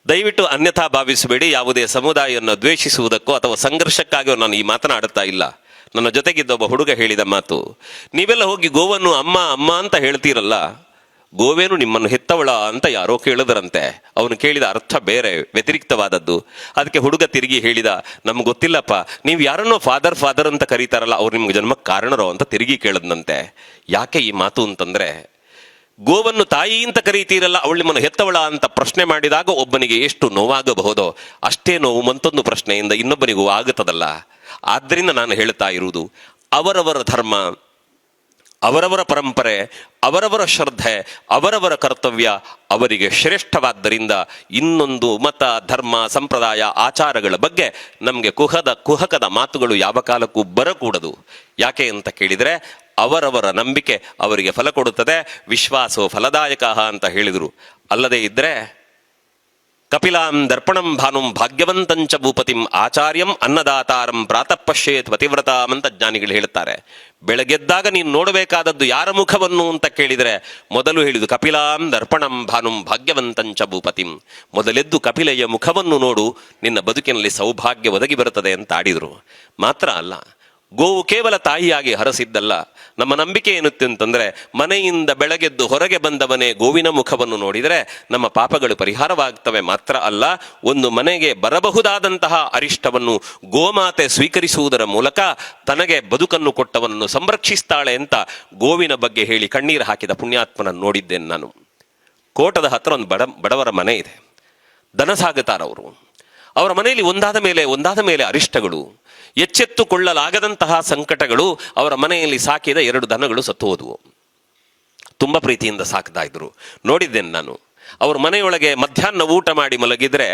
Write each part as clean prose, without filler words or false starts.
ದಯವಿಟ್ಟು ಅನ್ಯಥಾ ಭಾವಿಸಬೇಡಿ. ಯಾವುದೇ ಸಮುದಾಯವನ್ನು ದ್ವೇಷಿಸುವುದಕ್ಕೋ ಅಥವಾ ಸಂಘರ್ಷಕ್ಕಾಗಿಯೋ ನಾನು ಈ ಮಾತನಾಡುತ್ತಾ ಇಲ್ಲ. ನನ್ನ ಜೊತೆಗಿದ್ದ ಒಬ್ಬ ಹುಡುಗ ಹೇಳಿದ ಮಾತು, ನೀವೆಲ್ಲ ಹೋಗಿ ಗೋವನ್ನು ಅಮ್ಮ ಅಮ್ಮ ಅಂತ ಹೇಳ್ತೀರಲ್ಲ, ಗೋವೇನು ನಿಮ್ಮನ್ನು ಹೆತ್ತವಳ ಅಂತ ಯಾರೋ ಕೇಳಿದ್ರಂತೆ. ಅವನು ಕೇಳಿದ ಅರ್ಥ ಬೇರೆ, ವ್ಯತಿರಿಕ್ತವಾದದ್ದು. ಅದಕ್ಕೆ ಹುಡುಗ ತಿರುಗಿ ಹೇಳಿದ, ನಮ್ಗೆ ಗೊತ್ತಿಲ್ಲಪ್ಪ, ನೀವು ಯಾರನ್ನೋ ಫಾದರ್ ಫಾದರ್ ಅಂತ ಕರೀತಾರಲ್ಲ, ಅವ್ರು ನಿಮ್ಗೆ ಜನ್ಮಕ್ಕೆ ಕಾರಣರೋ ಅಂತ ತಿರುಗಿ ಕೇಳದ್ನಂತೆ. ಯಾಕೆ ಈ ಮಾತು ಅಂತಂದ್ರೆ, ಗೋವನ್ನು ತಾಯಿ ಅಂತ ಕರೀತೀರಲ್ಲ, ಅವಳು ನಿಮ್ಮನ್ನು ಹೆತ್ತವಳ ಅಂತ ಪ್ರಶ್ನೆ ಮಾಡಿದಾಗ ಒಬ್ಬನಿಗೆ ಎಷ್ಟು ನೋವಾಗಬಹುದೋ ಅಷ್ಟೇ ನೋವು ಮತ್ತೊಂದು ಪ್ರಶ್ನೆಯಿಂದ ಇನ್ನೊಬ್ಬನಿಗೂ ಆಗುತ್ತದಲ್ಲ. ಆದ್ದರಿಂದ ನಾನು ಹೇಳ್ತಾ ಇರುವುದು, ಅವರವರ ಧರ್ಮ, ಅವರವರ ಪರಂಪರೆ, ಅವರವರ ಶ್ರದ್ಧೆ, ಅವರವರ ಕರ್ತವ್ಯ ಅವರಿಗೆ ಶ್ರೇಷ್ಠವಾದ್ದರಿಂದ ಇನ್ನೊಂದು ಮತ, ಧರ್ಮ, ಸಂಪ್ರದಾಯ, ಆಚಾರಗಳ ಬಗ್ಗೆ ನಮಗೆ ಕುಹಕದ ಮಾತುಗಳು ಯಾವ ಕಾಲಕ್ಕೂ ಬರಕೂಡದು. ಯಾಕೆ ಅಂತ ಕೇಳಿದರೆ, ಅವರವರ ನಂಬಿಕೆ ಅವರಿಗೆ ಫಲ ಕೊಡುತ್ತದೆ. ವಿಶ್ವಾಸೋ ಫಲದಾಯಕ ಅಂತ ಹೇಳಿದರು. ಅಲ್ಲದೇ ಇದ್ದರೆ ಕಪಿಲಾಂ ದರ್ಪಣಂ ಭಾನುಂ ಭಾಗ್ಯವಂತಂಚ ಭೂಪತಿಂ ಆಚಾರ್ಯಂ ಅನ್ನದಾತಾರಂ ಪ್ರಾತಃ ಪಶ್ಯೇತ್ ಪತಿವ್ರತಾಂ ಅಂತ ಜ್ಞಾನಿಗಳು ಹೇಳುತ್ತಾರೆ. ಬೆಳಗೆದ್ದಾಗ ನೀನು ನೋಡಬೇಕಾದದ್ದು ಯಾರ ಮುಖವನ್ನು ಅಂತ ಕೇಳಿದರೆ, ಮೊದಲು ಹೇಳಿದು ಕಪಿಲಾಂ ದರ್ಪಣಂ ಭಾನುಂ ಭಾಗ್ಯವಂತಂಚ ಭೂಪತಿಂ. ಮೊದಲೆದ್ದು ಕಪಿಲೆಯ ಮುಖವನ್ನು ನೋಡು, ನಿನ್ನ ಬದುಕಿನಲ್ಲಿ ಸೌಭಾಗ್ಯ ಒದಗಿ ಬರುತ್ತದೆ ಅಂತ ಆಡಿದರು. ಮಾತ್ರ ಅಲ್ಲ, ಗೋವು ಕೇವಲ ತಾಯಿಯಾಗಿ ಹರಸಿದ್ದಲ್ಲ. ನಮ್ಮ ನಂಬಿಕೆ ಏನುತ್ತೆ ಅಂತಂದರೆ, ಮನೆಯಿಂದ ಬೆಳಗೆದ್ದು ಹೊರಗೆ ಬಂದವನೇ ಗೋವಿನ ಮುಖವನ್ನು ನೋಡಿದರೆ ನಮ್ಮ ಪಾಪಗಳು ಪರಿಹಾರವಾಗ್ತವೆ. ಮಾತ್ರ ಅಲ್ಲ, ಒಂದು ಮನೆಗೆ ಬರಬಹುದಾದಂತಹ ಅರಿಷ್ಟವನ್ನು ಗೋಮಾತೆ ಸ್ವೀಕರಿಸುವುದರ ಮೂಲಕ ತನಗೆ ಬದುಕನ್ನು ಕೊಟ್ಟವನನ್ನು ಸಂರಕ್ಷಿಸ್ತಾಳೆ ಅಂತ ಗೋವಿನ ಬಗ್ಗೆ ಹೇಳಿ ಕಣ್ಣೀರು ಹಾಕಿದ ಪುಣ್ಯಾತ್ಮನನ್ನು ನೋಡಿದ್ದೇನೆ ನಾನು. ಕೋಟದ ಹತ್ರ ಒಂದು ಬಡವರ ಮನೆ ಇದೆ. ದನ ಸಾಗುತ್ತಾರವರು. ಅವರ ಮನೆಯಲ್ಲಿ ಒಂದಾದ ಮೇಲೆ ಅರಿಷ್ಟಗಳು, ಎಚ್ಚೆತ್ತುಕೊಳ್ಳಲಾಗದಂತಹ ಸಂಕಟಗಳು. ಅವರ ಮನೆಯಲ್ಲಿ ಸಾಕಿದ 2 ದನಗಳು ಸತ್ತು ಹೋದವು. ತುಂಬ ಪ್ರೀತಿಯಿಂದ ಸಾಕ್ತಾ ಇದ್ರು. ನೋಡಿದ್ದೇನೆ ನಾನು. ಅವ್ರ ಮನೆಯೊಳಗೆ ಮಧ್ಯಾಹ್ನ ಊಟ ಮಾಡಿ ಮಲಗಿದ್ರೆ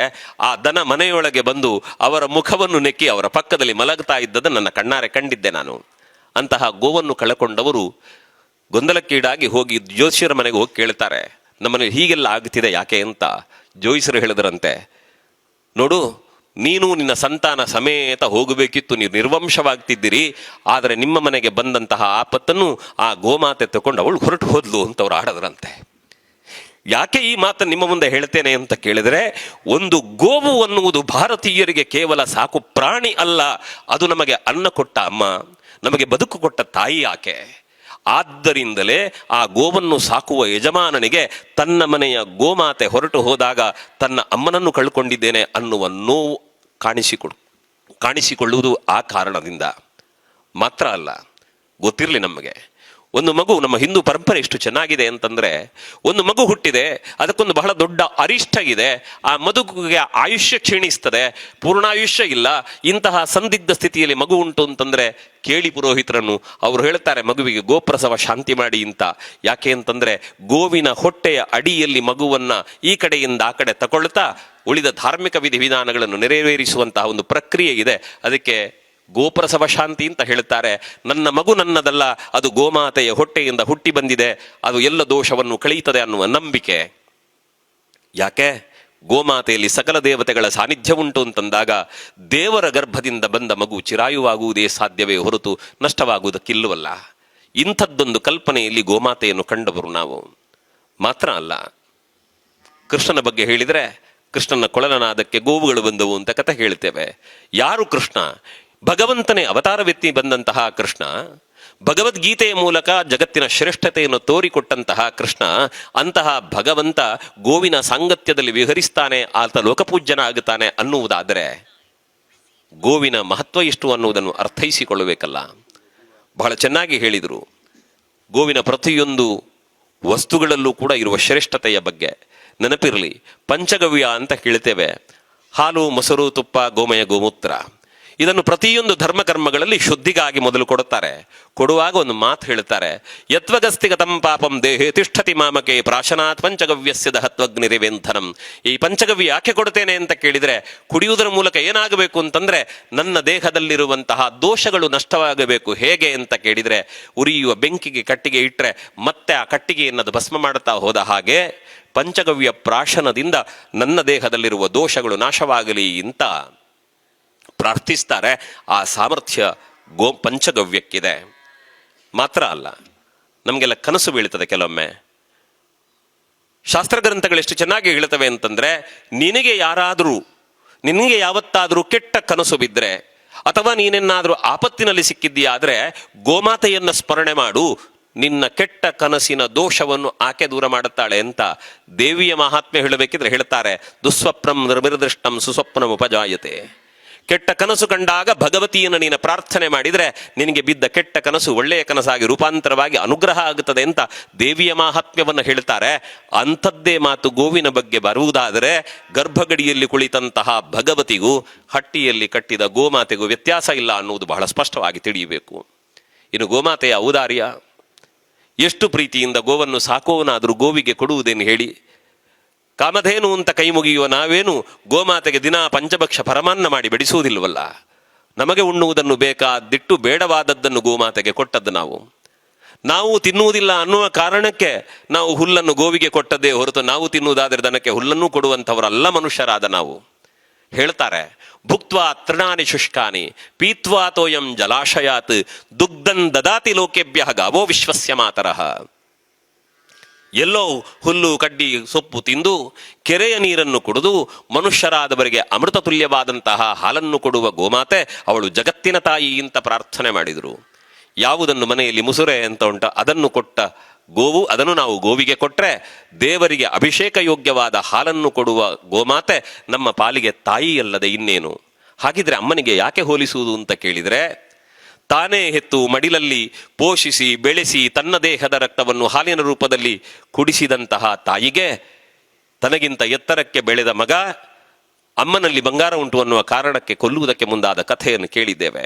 ಆ ದನ ಮನೆಯೊಳಗೆ ಬಂದು ಅವರ ಮುಖವನ್ನು ನೆಕ್ಕಿ ಅವರ ಪಕ್ಕದಲ್ಲಿ ಮಲಗ್ತಾ ಇದ್ದದ್ದು ನನ್ನ ಕಣ್ಣಾರೆ ಕಂಡಿದ್ದೆ ನಾನು. ಅಂತಹ ಗೋವನ್ನು ಕಳಕೊಂಡವರು ಗೊಂದಲಕ್ಕೀಡಾಗಿ ಹೋಗಿ ಜ್ಯೋತಿಷ್ಯರ ಮನೆಗೆ ಹೋಗಿ ಕೇಳ್ತಾರೆ, ನಮ್ಮನೇಲಿ ಹೀಗೆಲ್ಲ ಆಗ್ತಿದೆ ಯಾಕೆ ಅಂತ. ಜ್ಯೋತಿಷ್ಯರು ಹೇಳಿದ್ರಂತೆ, ನೋಡು, ನೀನು ನಿನ್ನ ಸಂತಾನ ಸಮೇತ ಹೋಗಬೇಕಿತ್ತು, ನೀವು ನಿರ್ವಂಶವಾಗ್ತಿದ್ದೀರಿ. ಆದರೆ ನಿಮ್ಮ ಮನೆಗೆ ಬಂದಂತಹ ಆಪತ್ತನ್ನು ಆ ಗೋಮಾತೆ ತಗೊಂಡು ಅವಳು ಹೊರಟು ಹೋದ್ಲು ಅಂತ ಅವ್ರು ಆಡದ್ರಂತೆ. ಯಾಕೆ ಈ ಮಾತನ್ನು ನಿಮ್ಮ ಮುಂದೆ ಹೇಳ್ತೇನೆ ಅಂತ ಕೇಳಿದರೆ, ಒಂದು ಗೋವು ಅನ್ನುವುದು ಭಾರತೀಯರಿಗೆ ಕೇವಲ ಸಾಕು ಪ್ರಾಣಿ ಅಲ್ಲ, ಅದು ನಮಗೆ ಅನ್ನ ಕೊಟ್ಟ ಅಮ್ಮ, ನಮಗೆ ಬದುಕು ಕೊಟ್ಟ ತಾಯಿ ಆಕೆ. ಆದ್ದರಿಂದಲೇ ಆ ಗೋವನ್ನು ಸಾಕುವ ಯಜಮಾನನಿಗೆ ತನ್ನ ಮನೆಯ ಗೋಮಾತೆ ಹೊರಟು ಹೋದಾಗ ತನ್ನ ಅಮ್ಮನನ್ನು ಕಳ್ಕೊಂಡಿದ್ದೇನೆ ಅನ್ನುವ ನೋವು ಕಾಣಿಸಿಕೊಳ್ಳುವುದು ಆ ಕಾರಣದಿಂದ. ಮಾತ್ರ ಅಲ್ಲ, ಗೊತ್ತಿರಲಿ ನಮಗೆ, ಒಂದು ಮಗು, ನಮ್ಮ ಹಿಂದೂ ಪರಂಪರೆ ಎಷ್ಟು ಚೆನ್ನಾಗಿದೆ ಅಂತಂದರೆ, ಒಂದು ಮಗು ಹುಟ್ಟಿದೆ, ಅದಕ್ಕೊಂದು ಬಹಳ ದೊಡ್ಡ ಅರಿಷ್ಟ ಇದೆ, ಆ ಮಗುವಿಗೆ ಆಯುಷ್ಯ ಕ್ಷೀಣಿಸ್ತದೆ, ಪೂರ್ಣಾಯುಷ್ಯ ಇಲ್ಲ. ಇಂತಹ ಸಂದಿಗ್ಧ ಸ್ಥಿತಿಯಲ್ಲಿ ಮಗು ಉಂಟು ಅಂತಂದರೆ ಕೇಳಿ ಪುರೋಹಿತರನ್ನು. ಅವರು ಹೇಳ್ತಾರೆ, ಮಗುವಿಗೆ ಗೋಪ್ರಸವ ಶಾಂತಿ ಮಾಡಿ ಅಂತ. ಯಾಕೆ ಅಂತಂದರೆ, ಗೋವಿನ ಹೊಟ್ಟೆಯ ಅಡಿಯಲ್ಲಿ ಮಗುವನ್ನು ಈ ಕಡೆಯಿಂದ ಆ ಕಡೆ ತಗೊಳ್ತಾ ಉಳಿದ ಧಾರ್ಮಿಕ ವಿಧಿವಿಧಾನಗಳನ್ನು ನೆರವೇರಿಸುವಂತಹ ಒಂದು ಪ್ರಕ್ರಿಯೆ ಇದೆ. ಅದಕ್ಕೆ ಗೋಪ್ರಸವ ಶಾಂತಿ ಅಂತ ಹೇಳ್ತಾರೆ. ನನ್ನ ಮಗು ನನ್ನದಲ್ಲ, ಅದು ಗೋಮಾತೆಯ ಹೊಟ್ಟೆಯಿಂದ ಹುಟ್ಟಿ ಬಂದಿದೆ, ಅದು ಎಲ್ಲ ದೋಷವನ್ನು ಕಳೀತದೆ ಅನ್ನುವ ನಂಬಿಕೆ. ಯಾಕೆ? ಗೋಮಾತೆಯಲ್ಲಿ ಸಕಲ ದೇವತೆಗಳ ಸಾನ್ನಿಧ್ಯ ಉಂಟು ಅಂತಂದಾಗ ದೇವರ ಗರ್ಭದಿಂದ ಬಂದ ಮಗು ಚಿರಾಯುವಾಗುವುದೇ ಸಾಧ್ಯವೇ ಹೊರತು ನಷ್ಟವಾಗುವುದಕ್ಕಿಲ್ಲವಲ್ಲ. ಇಂಥದ್ದೊಂದು ಕಲ್ಪನೆಯಲ್ಲಿ ಗೋಮಾತೆಯನ್ನು ಕಂಡವರು ನಾವು. ಮಾತ್ರ ಅಲ್ಲ, ಕೃಷ್ಣನ ಬಗ್ಗೆ ಹೇಳಿದರೆ, ಕೃಷ್ಣನ ಕೊಳಲನಾದಕ್ಕೆ ಗೋವುಗಳು ಬಂದವು ಅಂತ ಕಥೆ ಹೇಳ್ತೇವೆ. ಯಾರು ಕೃಷ್ಣ? ಭಗವಂತನೇ ಅವತಾರವೆತ್ತಿ ಬಂದಂತಹ ಕೃಷ್ಣ, ಭಗವದ್ಗೀತೆಯ ಮೂಲಕ ಜಗತ್ತಿನ ಶ್ರೇಷ್ಠತೆಯನ್ನು ತೋರಿಕೊಟ್ಟಂತಹ ಕೃಷ್ಣ. ಅಂತಹ ಭಗವಂತ ಗೋವಿನ ಸಾಂಗತ್ಯದಲ್ಲಿ ವಿಹರಿಸ್ತಾನೆ, ಆತ ಲೋಕಪೂಜ್ಯನ ಆಗುತ್ತಾನೆ ಅನ್ನುವುದಾದರೆ ಗೋವಿನ ಮಹತ್ವ ಎಷ್ಟು ಅನ್ನುವುದನ್ನು ಅರ್ಥೈಸಿಕೊಳ್ಳಬೇಕಲ್ಲ. ಬಹಳ ಚೆನ್ನಾಗಿ ಹೇಳಿದರು. ಗೋವಿನ ಪ್ರತಿಯೊಂದು ವಸ್ತುಗಳಲ್ಲೂ ಕೂಡ ಇರುವ ಶ್ರೇಷ್ಠತೆಯ ಬಗ್ಗೆ ನೆನಪಿರಲಿ. ಪಂಚಗವ್ಯ ಅಂತ ಕೇಳ್ತೇವೆ. ಹಾಲು, ಮೊಸರು, ತುಪ್ಪ, ಗೋಮಯ, ಗೋಮೂತ್ರ. ಇದನ್ನು ಪ್ರತಿಯೊಂದು ಧರ್ಮಕರ್ಮಗಳಲ್ಲಿ ಶುದ್ಧಿಗಾಗಿ ಮೊದಲು ಕೊಡುತ್ತಾರೆ. ಕೊಡುವಾಗ ಒಂದು ಮಾತು ಹೇಳ್ತಾರೆ, ಯತ್ವಗಸ್ತಿಗತಂ ಪಾಪಂ ದೇಹೇ ತಿಷ್ಠತಿ ಮಾಮಕೆ ಪ್ರಾಶನಾತ್ ಪಂಚಗವ್ಯಸ್ಯ ದಹತ್ವಗ್ನಿರಿವೆಂಥನಂ. ಈ ಪಂಚಗವ್ಯ ಯಾಕೆ ಕೊಡ್ತೇನೆ ಅಂತ ಕೇಳಿದರೆ, ಕುಡಿಯುವುದರ ಮೂಲಕ ಏನಾಗಬೇಕು ಅಂತಂದರೆ ನನ್ನ ದೇಹದಲ್ಲಿರುವಂತಹ ದೋಷಗಳು ನಷ್ಟವಾಗಬೇಕು. ಹೇಗೆ ಅಂತ ಕೇಳಿದರೆ, ಉರಿಯುವ ಬೆಂಕಿಗೆ ಕಟ್ಟಿಗೆ ಇಟ್ಟರೆ ಮತ್ತೆ ಆ ಕಟ್ಟಿಗೆಯನ್ನದು ಭಸ್ಮ ಮಾಡುತ್ತಾ ಹೋದ ಹಾಗೆ ಪಂಚಗವ್ಯ ಪ್ರಾಶನದಿಂದ ನನ್ನ ದೇಹದಲ್ಲಿರುವ ದೋಷಗಳು ನಾಶವಾಗಲಿ ಅಂತ ಪ್ರಾರ್ಥಿಸ್ತಾರೆ. ಆ ಸಾಮರ್ಥ್ಯ ಪಂಚಗವ್ಯಕ್ಕಿದೆ. ಮಾತ್ರ ಅಲ್ಲ, ನಮಗೆಲ್ಲ ಕನಸು ಬೀಳ್ತದೆ ಕೆಲವೊಮ್ಮೆ. ಶಾಸ್ತ್ರ ಗ್ರಂಥಗಳು ಎಷ್ಟು ಚೆನ್ನಾಗಿ ಹೇಳ್ತವೆ ಅಂತಂದ್ರೆ, ನಿನಗೆ ಯಾವತ್ತಾದರೂ ಕೆಟ್ಟ ಕನಸು ಬಿದ್ದರೆ ಅಥವಾ ನೀನೆನ್ನಾದರೂ ಆಪತ್ತಿನಲ್ಲಿ ಸಿಕ್ಕಿದ್ದೀಯಾದ್ರೆ ಗೋಮಾತೆಯನ್ನ ಸ್ಮರಣೆ ಮಾಡು, ನಿನ್ನ ಕೆಟ್ಟ ಕನಸಿನ ದೋಷವನ್ನು ಆಕೆ ದೂರ ಮಾಡುತ್ತಾಳೆ ಅಂತ ದೇವಿಯ ಮಹಾತ್ಮೆ ಹೇಳಬೇಕಿದ್ರೆ ಹೇಳ್ತಾರೆ, ದುಸ್ವಪ್ನಂ ನಿರ್ಮಿರ್ದೃಷ್ಟಂ ಸುಸ್ವಪ್ನಂ ಉಪಜಾಯತೆ. ಕೆಟ್ಟ ಕನಸು ಕಂಡಾಗ ಭಗವತಿಯನ್ನು ನೀನು ಪ್ರಾರ್ಥನೆ ಮಾಡಿದರೆ ನಿನಗೆ ಬಿದ್ದ ಕೆಟ್ಟ ಕನಸು ಒಳ್ಳೆಯ ಕನಸಾಗಿ ರೂಪಾಂತರವಾಗಿ ಅನುಗ್ರಹ ಆಗುತ್ತದೆ ಅಂತ ದೇವಿಯ ಮಾಹಾತ್ಮ್ಯವನ್ನು ಹೇಳ್ತಾರೆ. ಅಂಥದ್ದೇ ಮಾತು ಗೋವಿನ ಬಗ್ಗೆ ಬರುವುದಾದರೆ, ಗರ್ಭಗಡಿಯಲ್ಲಿ ಕುಳಿತಂತಹ ಭಗವತಿಗೂ ಹಟ್ಟಿಯಲ್ಲಿ ಕಟ್ಟಿದ ಗೋಮಾತೆಗೂ ವ್ಯತ್ಯಾಸ ಇಲ್ಲ ಅನ್ನುವುದು ಬಹಳ ಸ್ಪಷ್ಟವಾಗಿ ತಿಳಿಯಬೇಕು. ಇನ್ನು ಗೋಮಾತೆಯ ಔದಾರ್ಯ, ಎಷ್ಟು ಪ್ರೀತಿಯಿಂದ ಗೋವನ್ನು ಸಾಕೋನಾದರೂ ಗೋವಿಗೆ ಕೊಡುವುದೇನು ಹೇಳಿ? ಕಾಮಧೇನು ಅಂತ ಕೈ ಮುಗಿಯುವ ನಾವೇನು ಗೋಮಾತೆಗೆ ದಿನ ಪಂಚಭಕ್ಷ ಪರಮಾನ್ನ ಮಾಡಿ ಬೆಡಿಸುವುದಿಲ್ವಲ್ಲ? ನಮಗೆ ಉಣ್ಣುವುದನ್ನು ಬೇಕಾದಿಟ್ಟು ಬೇಡವಾದದ್ದನ್ನು ಗೋಮಾತೆಗೆ ಕೊಟ್ಟದ್ದು ನಾವು ತಿನ್ನುವುದಿಲ್ಲ ಅನ್ನುವ ಕಾರಣಕ್ಕೆ ನಾವು ಹುಲ್ಲನ್ನು ಗೋವಿಗೆ ಕೊಟ್ಟದ್ದೇ ಹೊರತು, ನಾವು ತಿನ್ನುವುದಾದರೆ ದನಕ್ಕೆ ಹುಲ್ಲನ್ನು ಕೊಡುವಂಥವರಲ್ಲ ಮನುಷ್ಯರಾದ ನಾವು. ಹೇಳ್ತಾರೆ, ಭುಕ್ತ್ವಾ ತೃಣಾನಿ ಶುಷ್ಕಾನಿ ಪೀತ್ವಾ ತೋಯಂ ಜಲಾಶಯಾತ್ ದುಗ್ಧನ್ ದದಾತಿ ಲೋಕೆಭ್ಯ ಗಾವೋ ವಿಶ್ವಸ್ಯ ಮಾತರಃ. ಎಲ್ಲೋ ಹುಲ್ಲು ಕಡ್ಡಿ ಸೊಪ್ಪು ತಿಂದು ಕೆರೆಯ ನೀರನ್ನು ಕುಡಿದು ಮನುಷ್ಯರಾದವರಿಗೆ ಅಮೃತ ತುಲ್ಯವಾದಂತಹ ಹಾಲನ್ನು ಕೊಡುವ ಗೋಮಾತೆ ಅವಳು ಜಗತ್ತಿನ ತಾಯಿ ಅಂತ ಪ್ರಾರ್ಥನೆ ಮಾಡಿದರು. ಯಾವುದನ್ನು ಮನೆಯಲ್ಲಿ ಮುಸುರೆ ಅಂತ ಉಂಟ ಅದನ್ನು ಕೊಟ್ಟ ಗೋವು, ಅದನ್ನು ನಾವು ಗೋವಿಗೆ ಕೊಟ್ಟರೆ ದೇವರಿಗೆ ಅಭಿಷೇಕ ಯೋಗ್ಯವಾದ ಹಾಲನ್ನು ಕೊಡುವ ಗೋಮಾತೆ ನಮ್ಮ ಪಾಲಿಗೆ ತಾಯಿಯಲ್ಲದೆ ಇನ್ನೇನು? ಹಾಗಿದ್ರೆ ಅಮ್ಮನಿಗೆ ಯಾಕೆ ಹೋಲಿಸುವುದು ಅಂತ ಕೇಳಿದರೆ, ತಾನೇ ಹೆತ್ತು ಮಡಿಲಲ್ಲಿ ಪೋಷಿಸಿ ಬೆಳೆಸಿ ತನ್ನ ದೇಹದ ರಕ್ತವನ್ನು ಹಾಲಿನ ರೂಪದಲ್ಲಿ ಕುಡಿಸಿದಂತಹ ತಾಯಿಗೆ ತನಗಿಂತ ಎತ್ತರಕ್ಕೆ ಬೆಳೆದ ಮಗ ಅಮ್ಮನಲ್ಲಿ ಬಂಗಾರ ಉಂಟು ಅನ್ನುವ ಕಾರಣಕ್ಕೆ ಕೊಲ್ಲುವುದಕ್ಕೆ ಮುಂದಾದ ಕಥೆಯನ್ನು ಕೇಳಿದ್ದೇವೆ.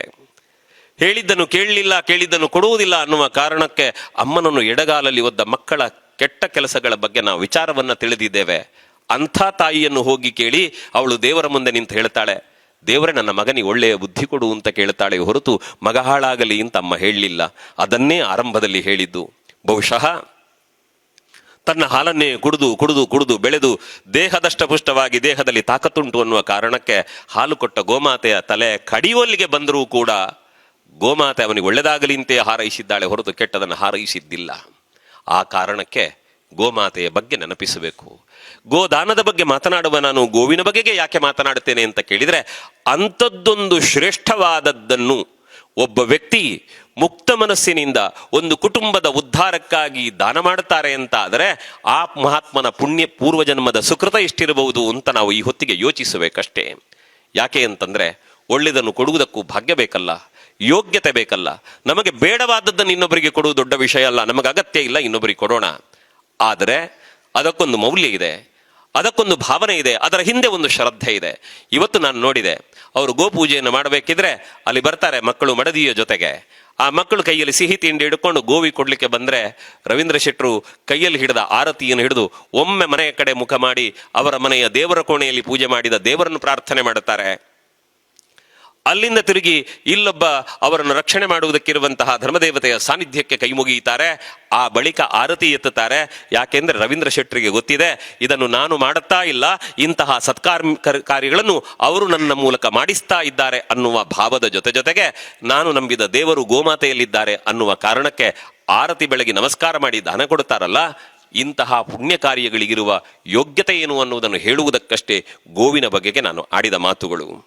ಹೇಳಿದ್ದನ್ನು ಕೇಳಲಿಲ್ಲ, ಕೇಳಿದ್ದನ್ನು ಕೊಡುವುದಿಲ್ಲ ಅನ್ನುವ ಕಾರಣಕ್ಕೆ ಅಮ್ಮನನ್ನು ಎಡಗಾಲಲ್ಲಿ ಒದ್ದ ಮಕ್ಕಳ ಕೆಟ್ಟ ಕೆಲಸಗಳ ಬಗ್ಗೆ ನಾವು ವಿಚಾರವನ್ನು ತಿಳಿದಿದ್ದೇವೆ. ಅಂಥ ತಾಯಿಯನ್ನು ಹೋಗಿ ಕೇಳಿ ಅವಳು ದೇವರ ಮುಂದೆ ನಿಂತು ಹೇಳ್ತಾಳೆ, ದೇವರೇ ನನ್ನ ಮಗನಿಗೆ ಒಳ್ಳೆಯ ಬುದ್ಧಿ ಕೊಡು ಅಂತ ಕೇಳ್ತಾಳೆ ಹೊರತು ಮಗ ಹಾಳಾಗಲಿ ಅಂತ ಅಮ್ಮ ಹೇಳಲಿಲ್ಲ. ಅದನ್ನೇ ಆರಂಭದಲ್ಲಿ ಹೇಳಿದ್ದು. ಬಹುಶಃ ತನ್ನ ಹಾಲನ್ನೇ ಕುಡಿದು ಕುಡಿದು ಕುಡಿದು ಬೆಳೆದು ದೇಹದಷ್ಟಪುಷ್ಟವಾಗಿ ದೇಹದಲ್ಲಿ ತಾಕತ್ತುಂಟು ಅನ್ನುವ ಕಾರಣಕ್ಕೆ ಹಾಲು ಕೊಟ್ಟ ಗೋಮಾತೆಯ ತಲೆ ಕಡಿಯುವಲ್ಲಿಗೆ ಬಂದರೂ ಕೂಡ ಗೋಮಾತೆ ಅವನಿಗೆ ಒಳ್ಳೆದಾಗಲಿ ಅಂತೇ ಹಾರೈಸಿದ್ದಾಳೆ ಹೊರತು ಕೆಟ್ಟದನ್ನು ಹಾರೈಸಿದ್ದಿಲ್ಲ. ಆ ಕಾರಣಕ್ಕೆ ಗೋಮಾತೆಯ ಬಗ್ಗೆ ನೆನಪಿಸಬೇಕು. ಗೋದಾನದ ಬಗ್ಗೆ ಮಾತನಾಡುವ ನಾನು ಗೋವಿನ ಬಗೆಗೆ ಯಾಕೆ ಮಾತನಾಡುತ್ತೇನೆ ಅಂತ ಕೇಳಿದರೆ, ಅಂಥದ್ದೊಂದು ಶ್ರೇಷ್ಠವಾದದ್ದನ್ನು ಒಬ್ಬ ವ್ಯಕ್ತಿ ಮುಕ್ತ ಮನಸ್ಸಿನಿಂದ ಒಂದು ಕುಟುಂಬದ ಉದ್ಧಾರಕ್ಕಾಗಿ ದಾನ ಮಾಡುತ್ತಾರೆ ಅಂತ ಆದರೆ ಆ ಮಹಾತ್ಮನ ಪುಣ್ಯ ಪೂರ್ವಜನ್ಮದ ಸುಕೃತ ಎಷ್ಟಿರಬಹುದು ಅಂತ ನಾವು ಈ ಹೊತ್ತಿಗೆ ಯೋಚಿಸಬೇಕಷ್ಟೇ. ಯಾಕೆ ಅಂತಂದರೆ, ಒಳ್ಳೆಯದನ್ನು ಕೊಡುವುದಕ್ಕೂ ಭಾಗ್ಯ ಬೇಕಲ್ಲ, ಯೋಗ್ಯತೆ ಬೇಕಲ್ಲ. ನಮಗೆ ಬೇಡವಾದದ್ದನ್ನು ಇನ್ನೊಬ್ಬರಿಗೆ ಕೊಡುವುದು ದೊಡ್ಡ ವಿಷಯ ಅಲ್ಲ, ನಮಗೆ ಅಗತ್ಯ ಇಲ್ಲ, ಇನ್ನೊಬ್ಬರಿಗೆ ಕೊಡೋಣ. ಆದರೆ ಅದಕ್ಕೊಂದು ಮೌಲ್ಯ ಇದೆ, ಅದಕ್ಕೊಂದು ಭಾವನೆ ಇದೆ, ಅದರ ಹಿಂದೆ ಒಂದು ಶ್ರದ್ಧೆ ಇದೆ. ಇವತ್ತು ನಾನು ನೋಡಿದೆ, ಅವರು ಗೋಪೂಜೆಯನ್ನು ಮಾಡಬೇಕಿದ್ರೆ ಅಲ್ಲಿ ಬರ್ತಾರೆ ಮಕ್ಕಳು ಮಡದಿಯ ಜೊತೆಗೆ. ಆ ಮಕ್ಕಳು ಕೈಯಲ್ಲಿ ಸಿಹಿ ತಿಂಡಿ ಹಿಡ್ಕೊಂಡು ಗೋವಿ ಕೊಡ್ಲಿಕ್ಕೆ ಬಂದರೆ ರವೀಂದ್ರ ಶೆಟ್ಟರು ಕೈಯಲ್ಲಿ ಹಿಡಿದ ಆರತಿಯನ್ನು ಹಿಡಿದು ಒಮ್ಮೆ ಮನೆಯ ಕಡೆ ಮುಖ ಮಾಡಿ ಅವರ ಮನೆಯ ದೇವರ ಕೋಣೆಯಲ್ಲಿ ಪೂಜೆ ಮಾಡಿದ ದೇವರನ್ನು ಪ್ರಾರ್ಥನೆ ಮಾಡುತ್ತಾರೆ. ಅಲ್ಲಿಂದ ತಿರುಗಿ ಇಲ್ಲೊಬ್ಬ ಅವರನ್ನು ರಕ್ಷಣೆ ಮಾಡುವುದಕ್ಕಿರುವಂತಹ ಧರ್ಮದೇವತೆಯ ಸಾನ್ನಿಧ್ಯಕ್ಕೆ ಕೈ ಮುಗಿಯುತ್ತಾರೆ. ಆ ಬಳಿಕ ಆರತಿ ಎತ್ತುತ್ತಾರೆ. ಯಾಕೆಂದ್ರೆ ರವೀಂದ್ರ ಶೆಟ್ಟರಿಗೆ ಗೊತ್ತಿದೆ, ಇದನ್ನು ನಾನು ಮಾಡುತ್ತಾ ಇಲ್ಲ, ಇಂತಹ ಕಾರ್ಯಗಳನ್ನು ಅವರು ನನ್ನ ಮೂಲಕ ಮಾಡಿಸ್ತಾ ಇದ್ದಾರೆ ಅನ್ನುವ ಭಾವದ ಜೊತೆಗೆ ನಾನು ನಂಬಿದ ದೇವರು ಗೋಮಾತೆಯಲ್ಲಿದ್ದಾರೆ ಅನ್ನುವ ಕಾರಣಕ್ಕೆ ಆರತಿ ಬೆಳಗ್ಗೆ ನಮಸ್ಕಾರ ಮಾಡಿ ದಾನ ಕೊಡುತ್ತಾರಲ್ಲ. ಇಂತಹ ಪುಣ್ಯ ಕಾರ್ಯಗಳಿಗಿರುವ ಯೋಗ್ಯತೆ ಏನು ಅನ್ನುವುದನ್ನು ಹೇಳುವುದಕ್ಕಷ್ಟೇ ಗೋವಿನ ಬಗೆಗೆ ನಾನು ಆಡಿದ ಮಾತುಗಳು.